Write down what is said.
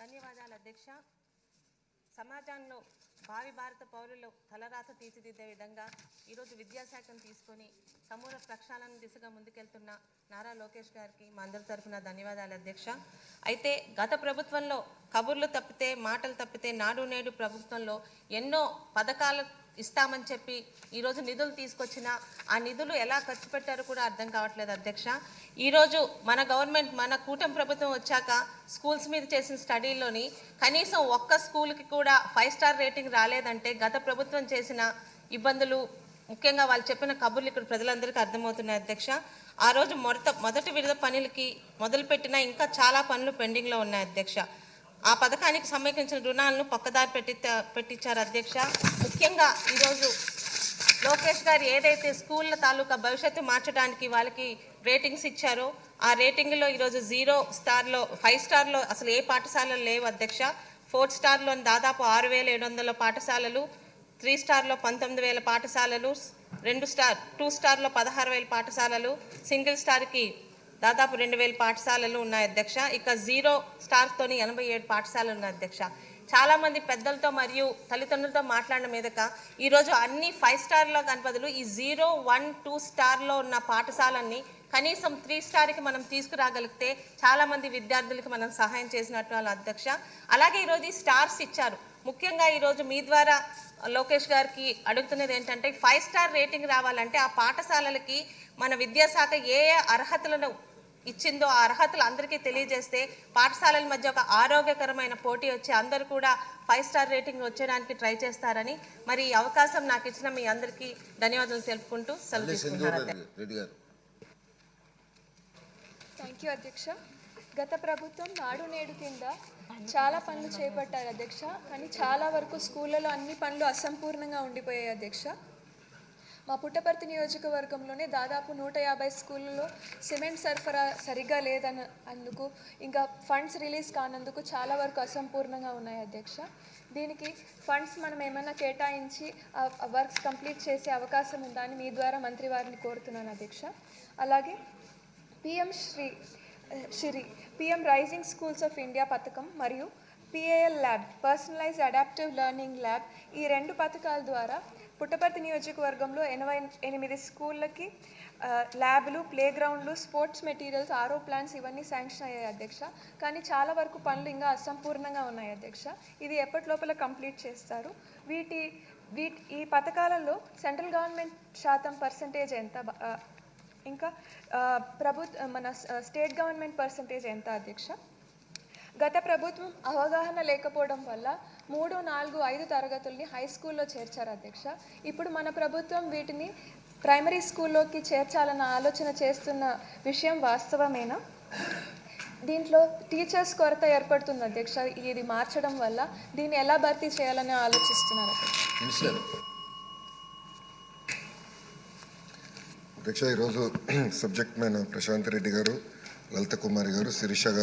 ధన్యవాదాలు అధ్యక్ష. సమాజంలో భావి భారత పౌరులు తలరాత తీర్చిదిద్దే విధంగా ఈరోజు విద్యాశాఖను తీసుకొని సమూల ప్రక్షాళన దిశగా ముందుకెళ్తున్న నారా లోకేష్ గారికి మా అందరి తరఫున ధన్యవాదాలు అధ్యక్ష. అయితే గత ప్రభుత్వంలో కబుర్లు తప్పితే మాటలు తప్పితే నాడు నేడు ప్రభుత్వంలో ఎన్నో పథకాలు ఇస్తామని చెప్పి ఈరోజు నిధులు తీసుకొచ్చిన ఆ నిధులు ఎలా ఖర్చు పెట్టారో కూడా అర్థం కావట్లేదు అధ్యక్ష. ఈరోజు మన గవర్నమెంట్ మన కూటమి ప్రభుత్వం వచ్చాక స్కూల్స్ మీద చేసిన స్టడీలోని కనీసం ఒక్క స్కూల్కి కూడా 5 స్టార్ రేటింగ్ రాలేదంటే గత ప్రభుత్వం చేసిన ఇబ్బందులు ముఖ్యంగా వాళ్ళు చెప్పిన కబుర్లు ఇక్కడ ప్రజలందరికీ అర్థమవుతున్నాయి అధ్యక్ష. ఆ రోజు మొదటి విడత పనులకి మొదలుపెట్టిన ఇంకా చాలా పనులు పెండింగ్లో ఉన్నాయి అధ్యక్ష. ఆ పథకానికి సంబంధించిన రుణాలను పక్కదారి పెట్టించారు అధ్యక్ష. ముఖ్యంగా ఈరోజు లోకేష్ గారు ఏదైతే స్కూళ్ళ తాలూకా భవిష్యత్తు మార్చడానికి వాళ్ళకి రేటింగ్స్ ఇచ్చారో ఆ రేటింగ్లో ఈరోజు 0 స్టార్లో 5 స్టార్లో అసలు ఏ పాఠశాలలు లేవు అధ్యక్ష. 4 స్టార్లో దాదాపు 6,700 పాఠశాలలు, 3 స్టార్లో 19,000 పాఠశాలలు, 2 స్టార్లో 16,000 పాఠశాలలు, సింగిల్ స్టార్కి దాదాపు 2,000 పాఠశాలలు ఉన్నాయి అధ్యక్ష. ఇక 0 స్టార్తోని 87 పాఠశాలలు ఉన్నాయి అధ్యక్ష. చాలామంది పెద్దలతో మరియు తల్లిదండ్రులతో మాట్లాడిన మీదక ఈరోజు అన్ని 5 స్టార్లో కాని బదులు ఈ 0, 1, 2 స్టార్లో ఉన్న పాఠశాలన్నీ కనీసం 3 స్టార్కి మనం తీసుకురాగలిగితే చాలామంది విద్యార్థులకు మనం సహాయం చేసినట్టు వాళ్ళ అధ్యక్ష. అలాగే ఈరోజు ఈ స్టార్స్ ఇచ్చారు. ముఖ్యంగా ఈరోజు మీ ద్వారా లోకేష్ గారికి అడుగుతున్నది ఏంటంటే 5 స్టార్ రేటింగ్ రావాలంటే ఆ పాఠశాలలకి మన విద్యాశాఖ ఏ అర్హతలను ఇచ్చిందో ఆ అర్హతలు అందరికీ తెలియజేస్తే పాఠశాలల మధ్య ఒక ఆరోగ్యకరమైన పోటీ వచ్చి అందరూ కూడా 5 స్టార్ రేటింగ్ వచ్చేయడానికి ట్రై చేస్తారని మరి ఈ అవకాశం నాకు ఇచ్చిన మీ అందరికీ ధన్యవాదాలు తెలుపుకుంటూ సెలవు తీసుకుంటున్నారు. థ్యాంక్ యూ అధ్యక్ష. గత ప్రభుత్వం నాడు నేడు కింద చాలా పనులు చేపట్టారు అధ్యక్ష. కానీ చాలా వరకు స్కూళ్ళలో అన్ని పనులు అసంపూర్ణంగా ఉండిపోయాయి అధ్యక్ష. మా పుట్టపర్తి నియోజకవర్గంలోనే దాదాపు 150 స్కూళ్ళలో సిమెంట్ సరఫరా సరిగ్గా లేదన్నందుకు ఇంకా ఫండ్స్ రిలీజ్ కానందుకు చాలా వరకు అసంపూర్ణంగా ఉన్నాయి అధ్యక్ష. దీనికి ఫండ్స్ మనం ఏమైనా కేటాయించి వర్క్స్ కంప్లీట్ చేసే అవకాశం ఉందా అని మీ ద్వారా మంత్రి వారిని కోరుతున్నాను అధ్యక్ష. అలాగే PM rising schools of India పథకం మరియు PAL lab personalised adaptive learning lab ఈ 2 పథకాల ద్వారా పుట్టపర్తి నియోజకవర్గంలో 88 స్కూళ్ళకి ల్యాబ్లు, ప్లే గ్రౌండ్లు, స్పోర్ట్స్ మెటీరియల్స్, ఆర్ఓ ప్లాంట్స్ ఇవన్నీ శాంక్షన్ అయ్యాయి అధ్యక్ష. కానీ చాలా వరకు పనులు ఇంకా అసంపూర్ణంగా ఉన్నాయి అధ్యక్ష. ఇది ఎప్పటి లోపల కంప్లీట్ చేస్తారు? ఈ పథకాలలో సెంట్రల్ గవర్నమెంట్ శాతం పర్సంటేజ్ ఎంత, ఇంకా మన స్టేట్ గవర్నమెంట్ పర్సంటేజ్ ఎంత అధ్యక్ష? గత ప్రభుత్వం అవగాహన లేకపోవడం వల్ల 3, 4, 5 తరగతుల్ని హై స్కూల్లో చేర్చారు అధ్యక్ష. ఇప్పుడు మన ప్రభుత్వం వీటిని ప్రైమరీ స్కూల్లోకి చేర్చాలన్న ఆలోచన చేస్తున్న విషయం వాస్తవమేనా? దీంట్లో టీచర్స్ కొరత ఏర్పడుతుంది అధ్యక్ష. ఇది మార్చడం వల్ల దీన్ని ఎలా భర్తీ చేయాలని ఆలోచిస్తున్నారు అధ్యక్ష? ఈరోజు సబ్జెక్ట్ మ్యాన్ ప్రశాంత్ రెడ్డి గారు, లలిత కుమారి గారు, శిరీష గారు